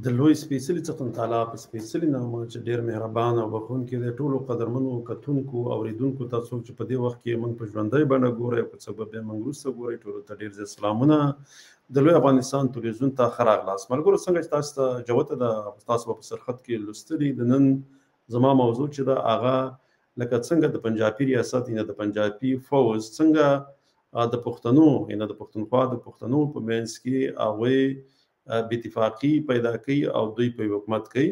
د لوی سپېڅلي څښتن تعالی په سپېڅلي نامه چې ډېر مهربان او بخښونکی دی، ټولو قدرمنو کتونکو اورېدونکو ته څوک چې په دې وخت کې موږ په ژوندۍ بڼه ګورئ او که څوک به بیا موږ وروسته ګورئ، ټولو ته ډېر زیات سلامونه. د لوی افغانستان تلویزیون ته ښه راغلاست. ملګرو څنګه چې تاسو ته جوته ده، تاسو به په سرخط کې لوستلي د نن زما موضوع چې ده هغه لکه څنګه د پنجابي ریاست یا د پنجابي فوز څنګه د پښتنو یا د پښتونخوا د پښتنو په منځ کې هغوی بې اتفاقي پیدا کوي او دوی په حکومت کوي.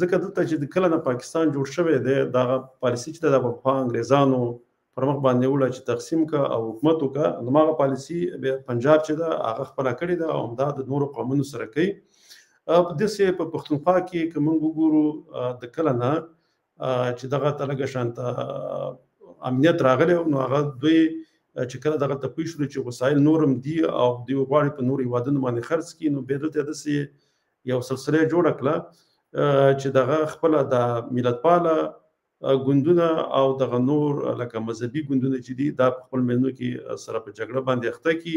ځکه دلته چې کله نه پاکستان جوړ شوی دی، دغه پالیسي چې د پخوا انګریزانو پر مخ باندې وړه چې تقسیم کا او حکومت وکړه، نو هغه پالیسي پنجاب چې ده هغه خپله کړې ده او همدا د نورو قومونو سره کوي. په داسې په پښتونخوا کې که موږ وګورو د کله نه چې دغه ته لږه شانته امنیت راغلی نو هغه دوی چې کله دغه ته پوه شول چې وسایل نورم دي او دوی غواړي په نورو هېوادونو باندې خرڅ کړي، نو بیا دلته داسې یو سلسله یې جوړه کړه چې دغه خپله د ملتپاله ګوندونه او دغه نور لکه مذهبي ګوندونه چې دي دا په خپل منځو کې سره په جګړه باندې اخته کړي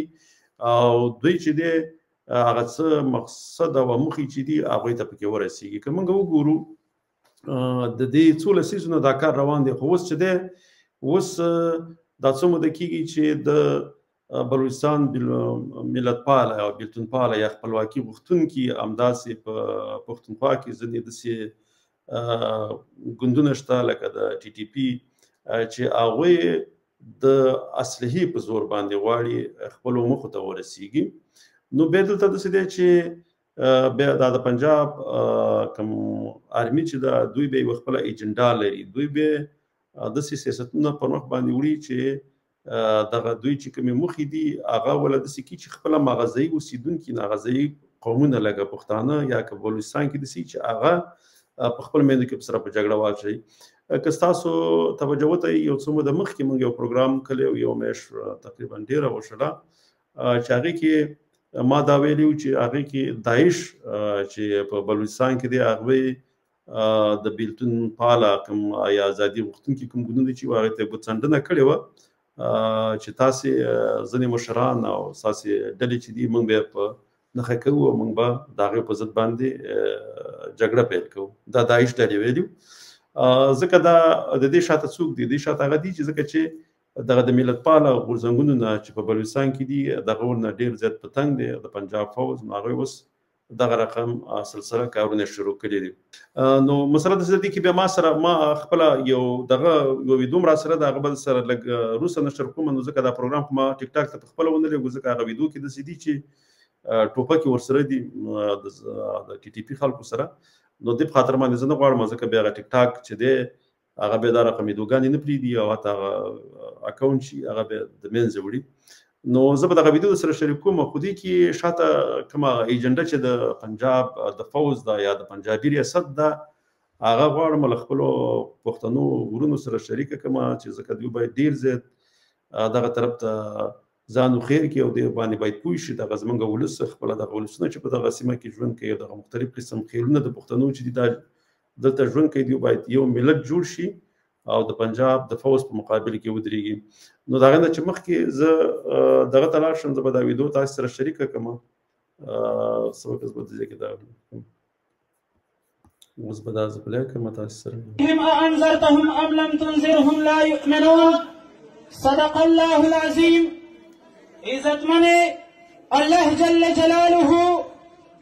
او دوی چې دی هغه څه مقصد او موخې چې دي هغوی ته پکې ورسېږي. که موږ وګورو د دې څو لسیزو نه دا کار روان دی، خو اوس چې دی اوس دا څه موده کېږي چې د بلوچستان ملتپاله او بېلتونپاله یا خپلواکي غوښتونکي همداسې په پښتونخوا کې ځینې داسې ګوندونه شته لکه د ټي ټي پي چې هغوی د اصلحې په زور باندې غواړي خپلو موخو ته ورسېږي. نو بیا دلته داسې دی چې بیا دا د پنجاب کوم آرمي چې ده دوی بیا یوه خپله ایجنډا لري، دوی بیا داسې سیاستونه پر مخ باندې وړي چې دغه دوی چې کومې موخې دي هغه ولا داسې کړي چې خپله مغزهي اوسېدونکي ناغزهي قومونه لکه پښتانه یا که بلوچستان کې داسې چې هغه په خپل میندو کې سره په جګړه واچوي. که ستاسو توجه وته یو څه موده مخکې موږ یو پروګرام کړی یو میاشت تقریبا ډېره وشوله چې هغې کې ما دا ویلي و چې هغې کې داعش چې په بلوچستان کې دی هغوی د بیلتون پاله کوم یا ازادي غوښتونکي کوم ګوندونه چې هغې ته ګوتڅنډنه کړې وه چې تاسې ځینې مشران او ستاسې ډلې چې دي موږ به یې په نښه کوو او موږ به د هغې په ضد باندې جګړه پیل کوو. دا داعش ډلې ویلي ځکه دا د دې شاته څوک دي؟ د دې شاته هغه دي چې ځکه چې دغه د ملتپاله غورځنګونو چې په بلوچستان کې دي دغه ورنه ډېر زیات په تنګ دی د پنجاب فوز، نو هغوی اوس دغه رقم سلسله کارونه شروع کړي دي. نو مسله داسې ده کې بیا ما سره ما خپله یو دغه یو ویډیو را سره د هغه بل سره لږ وروسته نشر کوم، نو ځکه دا پروګرام خو ما ټیک ټاک ته په خپله ونه لېږو ځکه هغه ویډیو کې داسې دي چې ټوپکې ورسره دي د ټي ټي پي خلکو سره، نو دې په خاطر باندې زه نه غواړم ځکه بیا هغه ټیک ټاک چې دی هغه بیا دا رقم ویډیوګانې نه پرېږدي او حتی هغه اکاونټ چې هغه بیا د منځه وړي. نو زه به دغه ویډیو سره شریک کوم، خو دې کې شاته کومه ایجنډه چې د پنجاب د فوز ده یا د پنجابي ریاست ده هغه غواړم له خپلو پښتنو ورونو سره شریکه کړم چې ځکه دوی باید ډېر زیات دغه طرف ته ځان وخیر کړي او دې باندې باید پوه شي دغه زموږ ولس خپله دغه ولسونه چې په دغه سیمه کې ژوند کوي دغه مختلف قسم خیلونه د پښتنو چې دي دا دلته ژوند کوي دوی باید یو ملت جوړ شي او د پنجاب د فوز په مقابل کې ودرېږي. نو د هغې نه چې مخکې زه دغه ته لاړ شم زه به دا ویډیو تاسو سره شریکه کړم. څه وخت به دې ځای کې دا اوس به دا زه پلی کړم تاسو سره. أأنذرتهم أم لم تنذرهم لا يؤمنون. صدق الله العظيم. عزت منه الله جل جلاله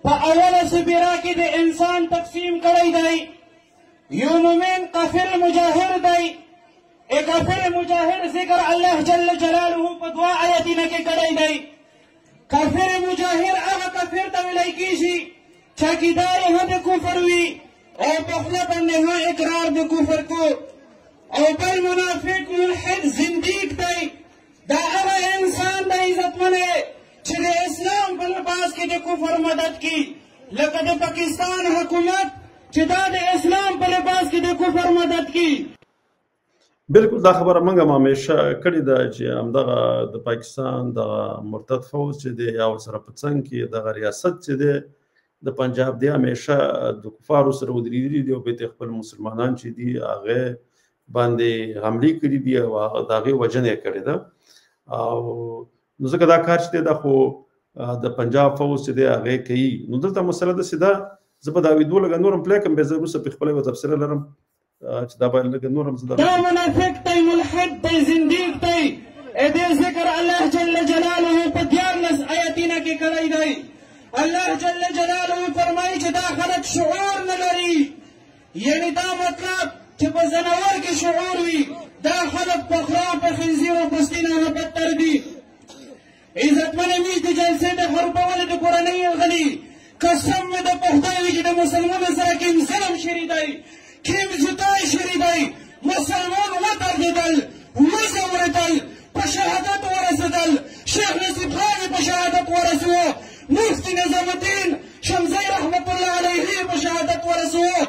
په اوله سپیره کې د انسان تقسیم کړی دی. یو مومن کافر مجاهر دی. کافر مجاهر ذکر الله جل جلاله په دوا آیتونه کې کړی دی. کافر مجاهر هغه کافر ته ویلی کېږي چې عقیده یې د کفر وي او په خوله باندې اقرار د کفر کو، او بل منافق ملحد زندیق دی. دا هغه انسان د عزتمنې چې د اسلام په لباس کې د کفر مدد کی، لکه د پاکستان حکومت چې دا د اسلام په لباس کې د کفر مدد کی. بالکل دا خبره موږ هم همیشه کړې ده چې همدغه د پاکستان دغه مرتد فوج چې دی یا ورسره په څنګ کې دغه ریاست چې دی د پنجاب دی همیشه د کفارو سره ودرېدلي دي او بیا خپل مسلمانان چې دي هغې باندې حملې کړي دي او د هغې وژنه یې کړې ده. او نو ځکه دا کار چې دی دا خو د پنجاب فوج چې دی هغې کوي. نو دلته مسله داسې ده زه به دا ویډیو لږ نور هم پلی کړم، بیا زه وروسته پرې خپله یوه تبصره لرم چې دا باید لږ نور هم زه دا منافق دی، ملحد دی، زندیق دی. دې ذکر الله جل جلاله په 14 آیاتونه کې کړی دی. الله جل جلاله فرمایي چې دا خلک شعور نه لري، یعنی دا مطلب چې په ځناور کې شعور وي، دا خلک په خرا په خنزیر او پستي نه بدتر دي. عزتمنې وي د جلسې د خرابولو د کورنۍ غلي قسم مې د خدای وي چې د مسلمانانو سره کوم ظلم شری دی، کوم جدای شری دی. مسلمان ودرېدل، وځورېدل، په شهادت ورسېدل. شیخ نصیب خان په شهادت ورسېده، مفتي نظام الدین شمزی رحمت الله علیه په شهادت ورسېده،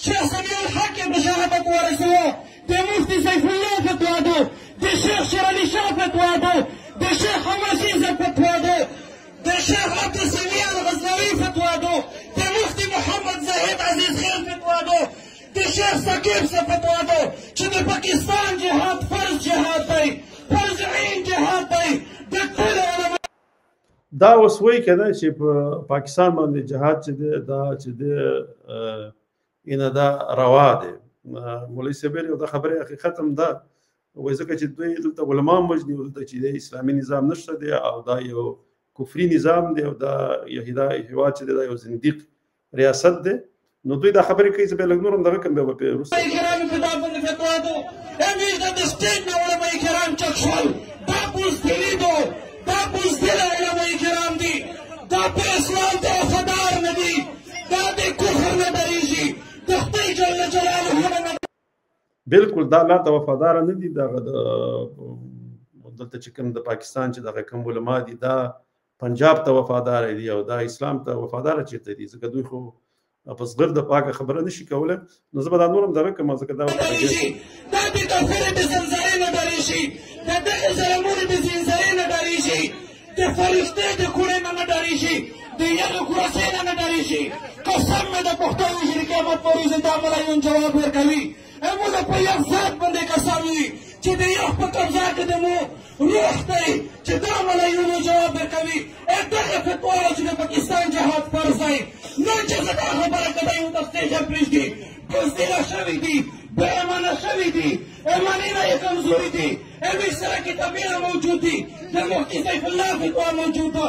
شیخ سمیع الحق په شهادت ورسېده، د مفتي سیف الله فتوا ده، د شیخ شیر علي شاه فتوا ده، د شیخ حماسي فتوا ده، د شیخ عبدالسمیع الغزنوي فتوا ده، د مفتي محمد زاهد عزیز خیل فتوا ده، د شیخ ثقیب صاحب فتوا ده چې د پاکستان جهاد فرض جهاد دی، فرض عین جهاد دی. د ټولو علما دا اوس وایي که نه چې په پاکستان باندې جهاد چې دی دا چې دی اینه دا روا دی. مولوي صاحب ویلي دا خبره حقیقت هم ده، وایي ځکه چې دوی دلته علما هم وژني، دلته چې دی اسلامي نظام نشته دی او دا یو کفري نظام دی او دا هېواد چې دی دا یو زندیق ریاست دی. نو دوی دا خبرې کوي، زه بیا لږ نور هم دغه کړم، بیا به پرې وروسته کرامو په دا باندې فتوا ده. امیر د سټیټ نه علما کرام چک شول، دا بزدلي ده، دا بزدل علما کرام دي، دا په اسلام ته وفادار نه دي، دا د کفر نه ډارېږي، د خدای جل جلاله نه. بالکل دا لار ته وفاداره نه دي. دغه دلته چې کوم د پاکستان چې دغه کوم علما دي دا پنجاب ته وفاداره دي او دا اسلام ته وفاداره چېرته دي، ځکه دوی خو په صغر د پاکه خبره نشي کولی. نو زه به دا نور هم دغه کړم، ځکه دا دا د کافرو د زلزلې نه ډارېږي، د دغې ظلمونو د زلزلې نه ډارېږي، د فرښتې د کوړې نه نه ډارېږي، د یغې کورسۍ نه نه ډارېږي. قسم مې د پښتو وي چې د قیامت په ورځ دا ملایون جواب ورکوي. موږ په یو ذات باندې قسم وي چې د یو په قبضه کې د مو روح دی چې دا ملایونو جواب ورکوي. دغه فتوا چې د پاکستان جهاد فرض دی، نن چې زه دا خبره کوي نو د سټیجه پرېږدي، بزدله شوي دي، بېایمانه شوي دي، ایمانونه یې کمزوري دي، امیر سره کتابونه موجود دي، د مفتي سیف الله فتوا موجود ده،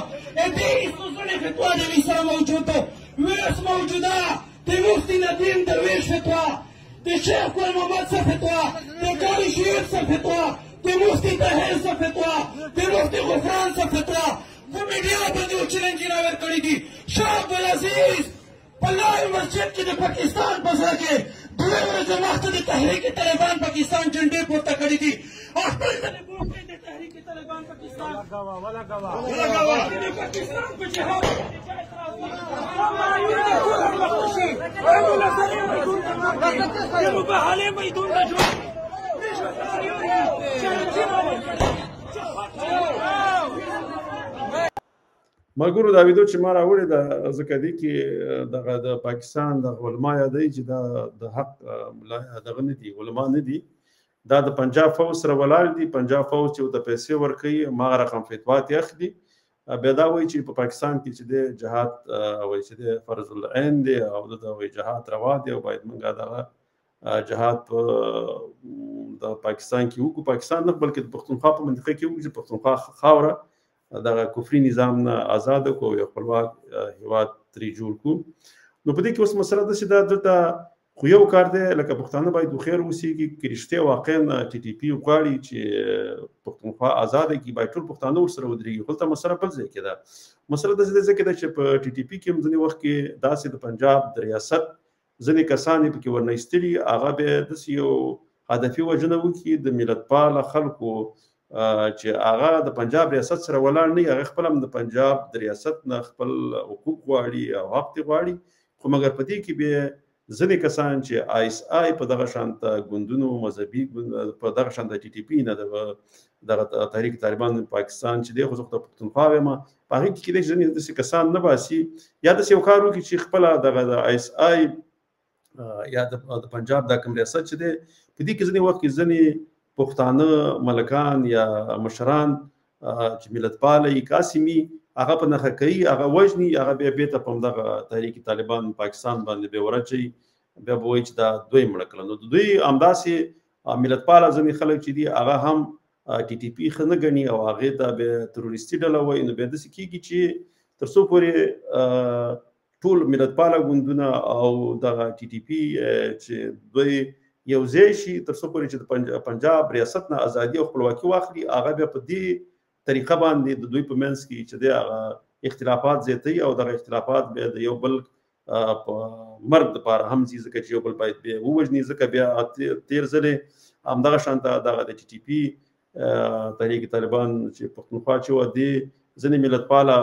دې اسوسونې فتوا د امیر سره موجود ده، ویس موجوده، د مفتي ندیم درویش فتوا، د شیخ ګل محمد صاحب فتوا، د قاري شریف صاحب فتوا، د مفتي طاهر صاحب فتوا، د مفتي غفران صاحب فتوا په میډیا باندې چیلنجونه ورکړي دي. شاه عبدالعزیز په لوی مسجد کې د پاکستان په ځای کې 2 ورځې مخکې د تحریک طالبان پاکستان جنډې پورته کړي دي. خپل ځینې ګروپ د تحریک طالبان پاکستان د پاکستان په جهاد مباهله میدون ته جوړ ملګرو دا ویډیو چې ما راوړې ده ځکه دی کې دغه د پاکستان د علما یادوي چې دا د حق دغه نه دي، علما نه دي، دا د پنجاب فوج سره ولاړ دي. پنجاب فوج چې ورته پیسې ورکوي هماغه رقم فتوات یې اخلي. بیا دا وایي چې په پاکستان کې چې دی جهاد وایي چې دی فرض العین دی او دلته وایي جهاد روا دی او باید موږ دغه جهاد په د پاکستان کې وکړو. پاکستان نه بلکې د پښتونخوا په منطقه کې وکړو چې پښتونخوا خاوره دغه کفري نظام نه آزاد کو یو خپلواک هیواد ترې جوړ کو. نو په دې کې اوس مسله ده چې دا دلته خو یو کار دی لکه پښتانه باید خیر اوسېږي که رښتیا واقعا ټي ټي پي غواړي چې پښتونخوا آزاده کړي باید ټول پښتانه ورسره ودرېږي. دلته مسله بل ځای کې ده، مسله داسې ده ځکه چې په ټي ټي پي کې هم ځینې وخت کې داسې د پنجاب د ریاست ځینې کسان یې پکې ورنه ایستلي، هغه بیا داسې یو هدفي وژنه وکړي د ملتپاله خلکو چې هغه د پنجاب ریاست سره ولاړ نه وي، هغه خپل هم د پنجاب د ریاست نه خپل حقوق غواړي او حق یې غواړي. خو مګر په دې کې بیا ځینې کسان چې ISI په دغه شانته ګوندونو مذهبي په دغه شانته ټي ټي پي نه دغه تحریک طالبان پاکستان چې دی خو زه خو د پښتونخوا وایم په هغې کې کیدای شي ځینې داسې کسان نه باسي یا داسې یو کار وکړي چې خپله دغه د ISI یا د پنجاب دا کوم ریاست چې دی په دې کې ځینې وخت کې ځینې پښتانه ملکان یا مشران چې ملتپاله یي قاسمي هغه په نښه کوي، هغه وژني، هغه بیا بیرته په همدغه تحریک طالبان پاکستان باندې بیا ورچوي، بیا به وایي چې دا دوی مړه کړل. نو د دوی همداسې ملتپاله ځینې خلک چې دي هغه هم ټي ټي پي ښه نه ګڼي او هغې ته بیا تروریستي ډله وایي. نو بیا داسې کېږي چې تر څو پورې ټول ملتپاله ګوندونه او دغه ټي ټي پي چې دوی یو ځای شي، تر څو پورې چې د پنجاب ریاست نه ازادي او خپلواکي واخلي، هغه بیا په دې طریقه باندې د دوی په منځ کې چې دی هغه اختلافات زیاتوي او دغه اختلافات بیا د یو بل په مرګ دپاره هم ځي، ځکه چې یو بل باید بیا ووژني. ځکه بیا تېر ځلې همدغه شانته دغه د ټي ټي پي تحریک طالبان چې پښتونخوا چې وه، دې ځینې ملتپاله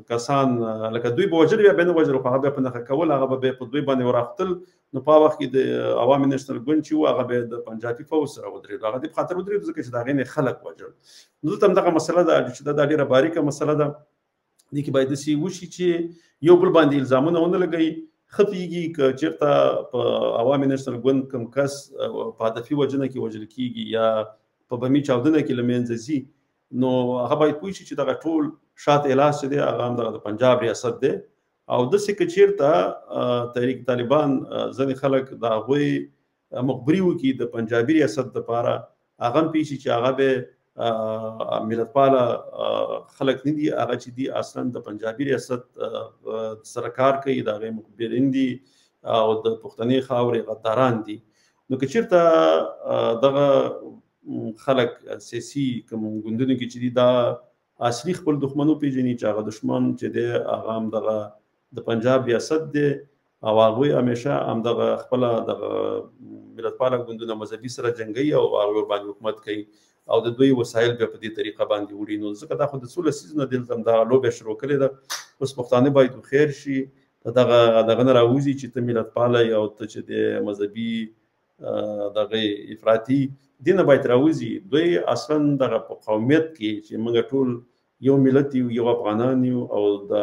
کسان لکه دوی به وژل، بیا نه وژل، خو هغه بیا په نښه کول، هغه به بیا په دوی باندې وراختل. نو په هغه وخت کې د عوامي نیشنل ګوند چې و، هغه بیا د پنجابي پوځ سره ودرېد. هغه دې په خاطر ودرېد ځکه چې د هغې نه خلک وژل. نو دلته همدغه مسله ده چې دا ډېره باریکه مسله ده. دې کې باید داسې وشي چې یو بل باندې الزامونه ونه لګوي. ښه پوهېږي که چېرته په عوامي نیشنل ګوند کوم کس په هدفي وژنه کې وژل کېږي یا په بمي چاودنه کې له منځه ځي، نو هغه باید پوه شي چې دغه ټول شاته علاج چې دی هغه همدغه د پنجاب ریاست دی. او داسې که چېرته تحریک طالبان ځینې خلک د هغوی مخبري وکړي د پنجابي ریاست دپاره، هغه هم پوه شي چې هغه به ملتپاله خلک نه دي، هغه چې دي اصلا د پنجابي ریاست سره کار کوي، د هغې مخبرین دي او د پښتنې خاورې غداران دي. نو که چېرته دغه خلک سیاسي کوم ګوندونو کې چې دي دا اصلي خپل دښمن وپېژني چې هغه دښمن چې دی هغه همدغه د پنجاب ریاست دی او هغوی همیشه همدغه خپله دغه ملتپاله ګوندونه مذهبي سره جنګوي او هغوی ورباندې حکومت کوي او د دوی وسایل بیا په دې طریقه باندې وړي. نو ځکه دا خو د څو لسیزو نه دلته همدغه لوبه شروع کړې ده. اوس پښتانه باید خیر شي، دغه نه راوځي چې ته ملتپاله یې او ته چې د مذهبي دغه افراطي دې نه باید راوځي. دوی اصلا دغه په قومیت کې چې موږ ټول یو ملت یو، یو افغانان یو او د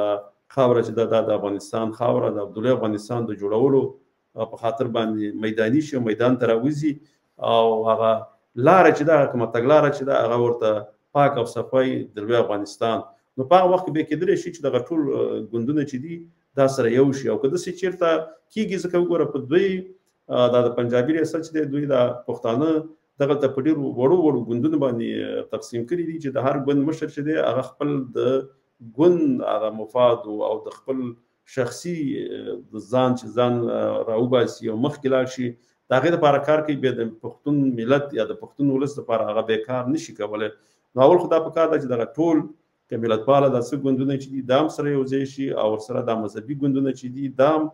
خاوره چې دا د افغانستان خاوره د عبدالله افغانستان د جوړولو په خاطر باندې میداني شي، میدان ته راوځي او هغه لاره چې ده کومه تګلاره چې ده هغه ورته پاک او صفای د لوی افغانستان. نو په هغه وخت کې بیا کېدلی شي چې دغه ټول ګوندونه چې دي دا سره یو شي. او که داسې چېرته کېږي، ځکه وګوره په دوی دا د پنجابي ریاست چې دی دوی د پښتانه دغلته په ډېرو وړو ګوندونو باندې تقسیم کړي دي چې د هر ګوند مشر چې دی هغه خپل د ګوند هغه مفاد او د خپل شخصي ځان چې ځان راوباسي او مخکې لاړ شي، د هغې دپاره کار کوي. بیا د پښتون ملت یا د پښتون ولس دپاره هغه بیا کار نه شي کولی. نو اول خو دا پکار ده چې دغه ټول که ملتپاله دا څه ګوندونه چې دي دا هم سره یو ځای شي او ورسره دا مذهبي ګوندونه چې دي دا هم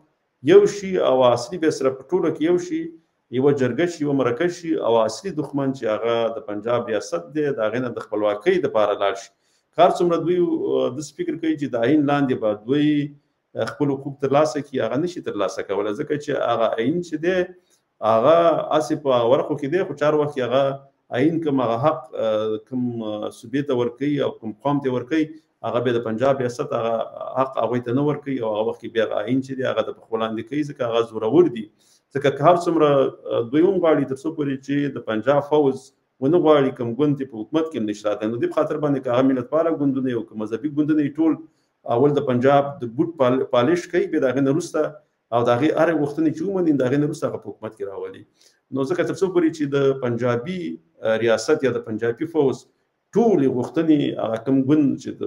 یو شي او اصلي بیا سره په ټوله کې یو شي، یوه جرګه شي، یوه مرکه شي او اصلي دښمن چې هغه د پنجاب ریاست دی د هغې نه د خپلواکۍ دپاره لاړ شي. کار څومره دوی داسې فکر کوي چې د آیین لاندې به دوی خپل حقوق ترلاسه کړي، هغه نشي ترلاسه کولی ځکه چې هغه آیین چې دی هغه هسې په ورقو کې دی، خو چارواخت کې هغه آیین کوم هغه حق کوم صوبې ته ورکوي او کوم قوم ته ورکوي، هغه بیا د پنجاب ریاست هغه حق هغوی ته نه ورکوي او هغه وخت کې بیا هغه آیین چې دی هغه د پخپله لاندې کوي ځکه هغه زورور دي. ځکه که هر څومره دوی هم غواړي تر څو پورې چې د پنجاب فوز ونه غواړي کوم ګوند په حکومت کې نشي راتلی، نو دې په خاطر باندې که هغه ملتپاله ګوندونه یو که مذهبي ګوندونه یې ټول اول د پنجاب د بوټ پالش کوي، بیا د هغې نه وروسته او د هغې هرې غوښتنې چې ومني د هغې نه وروسته هغه په حکومت کې راولي. نو ځکه تر څو پورې چې د پنجابي ریاست یا د پنجابي فوز ټولې غوښتنې هغه کوم ګوند چې د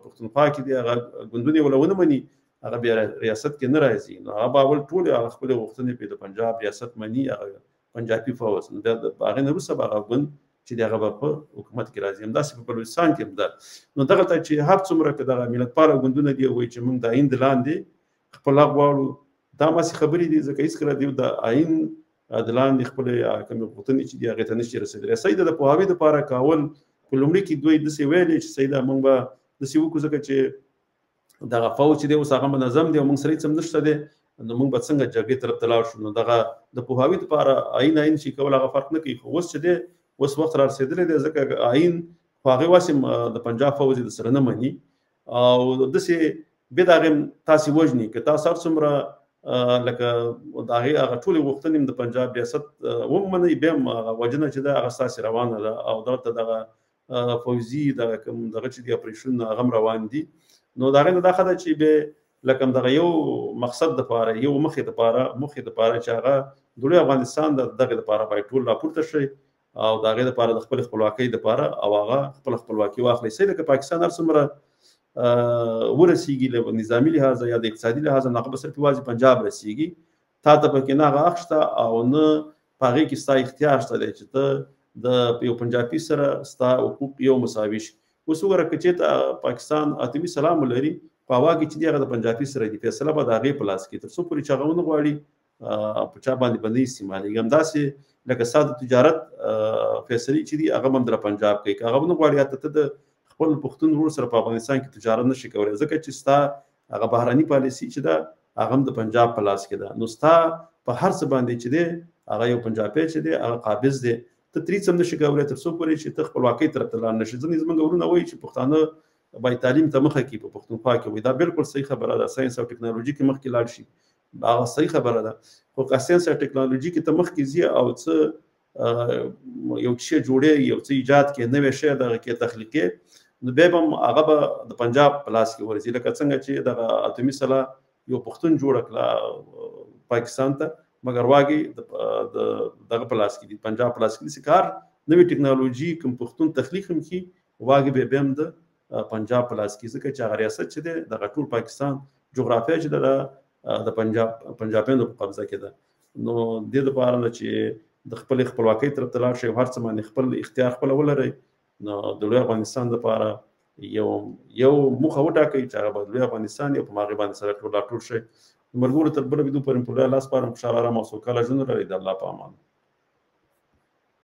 پښتونخوا کې دي هغه ګوندونه یې ونه مني، هغه بیا ریاست کې نه راځي. نو هغه به اول ټولې هغه خپلې غوښتنې په د پنجاب ریاست مني، هغه پنجابي فوز، نو بیا د هغې نه وروسته به هغه ګوند چې دی هغه به په حکومت کې راځي. همداسې په بلوچستان کې هم ده. نو دغلته چې هر څومره که دغه ملتپاله ګوندونه دي وایي چې موږ د آیین د لاندې خپل حق غواړو، دا هماسې خبرې دي ځکه هېڅکله دوی د آیین د لاندې خپلې کومې غوښتنې چې دي هغې ته نشي رسېدلی. صحیح ده د پوهاوي دپاره که اول په لومړي کې دوی داسې ویلې چې صحیح ده موږ به داسې وکړو ځکه چې دغه فوج چې دی اوس هغه منظم دی او موږ سره هېڅ هم نشته دی، نو موږ به څنګه جګړې طرف ته لاړ شو. نو دغه د پوهاوي دپاره آیین شي کول هغه فرق نه کوي. خو اوس چې دی اوس وخت را رسېدلی دی ځکه آیین خو هغې واسې د پنجاب فوج د سره نه مني او داسې بیا د هغې تاسې وژني که تاسو هر څومره لکه د هغې هغه ټولې غوښتنې هم د پنجاب ریاست ومنئ، بیا هم هغه وژنه چې ده هغه ستاسې روانه ده او دلته دغه فوزي دغه کوم دغه چې دی اپریشن هغه روان دي نو دا غنه دا خدای چې به لکه دغه یو مقصد د پاره یو مخې د پاره چې هغه د لوی افغانستان دغه د پاره بای ټول راپورته شي او دا غي د پاره د خپل خپلواکۍ د پاره او هغه خپل خپلواکي واخلي سي لکه پاکستان هر څومره ورسیږي له نظامی لحاظ یا د اقتصادي لحاظ نه خو صرف واځي پنجاب رسیږي تا ته پکې نه غاښته او نه پاغي کې ستا اختیار شته چې ته د یو پنجابي سره ستا حقوق یو مساوي شي اوس وګوره چې پاکستان اتمی سلام لري په واګي چې دغه د پنجابي سره دی فیصله به د هغې په لاس کې تر څو پورې چې هغه ونه غواړي په چا باندې باندې استعمالېږي همداسې لکه ساده تجارت فیصلې چې دي هغه هم در پنجاب کوي که هغه ونه غواړي ته د خپل پښتون ورور سره په افغانستان کې تجارت نشي کولی ځکه چې ستا هغه بهرني پالیسي چې ده هغه هم د پنجاب په لاس کې ده نو ستا په هر څه باندې چې دی هغه یو پنجابی چې دی هغه قابض دی ته ترې څه هم نشي کولی تر څو پورې چې ته خپلواکۍ طرف ته لاړ نشي ځینې زموږ ورونه وایي چې پښتانه باید تعلیم ته مخه کړي په پښتونخوا کې وایي دا بالکل صحیح خبره ده ساینس او ټکنالوژي کې مخکې لاړ شي هغه صحیح خبره ده خو که ساینس او ټکنالوژي کې ته مخکې ځي او څه یو شی جوړې یو څه ایجاد کې نوی شی دغه کې تخلیقي نو بیا به هم هغه به د پنجاب په لاس کې ورځي لکه څنګه چې دغه اتمی سلا یو پښتون جوړ کړه پاکستان ته مګر واګي دغه په لاس کې دي پنجاب په لاس کې دي کار نوې ټکنالوژي کوم پښتون تخلیق هم کی واګي به هم د پنجاب په لاس کې ځکه چې هغه ریاست چې دی دغه ټول پاکستان جغرافیه چې د پنجابیانو په قبضه کې ده نو د دې لپاره چې د خپل خپلواکۍ طرف ته لاړ شي هر څه باندې خپل اختیار خپل ولري نو د لوی افغانستان لپاره یو موخه وټاکئ چې هغه د لوی افغانستان یو په ماغي باندې سره ټول شي مرګور تر بل بده پر لاس پارم خوشاله را موسو کله جن لري د الله په امان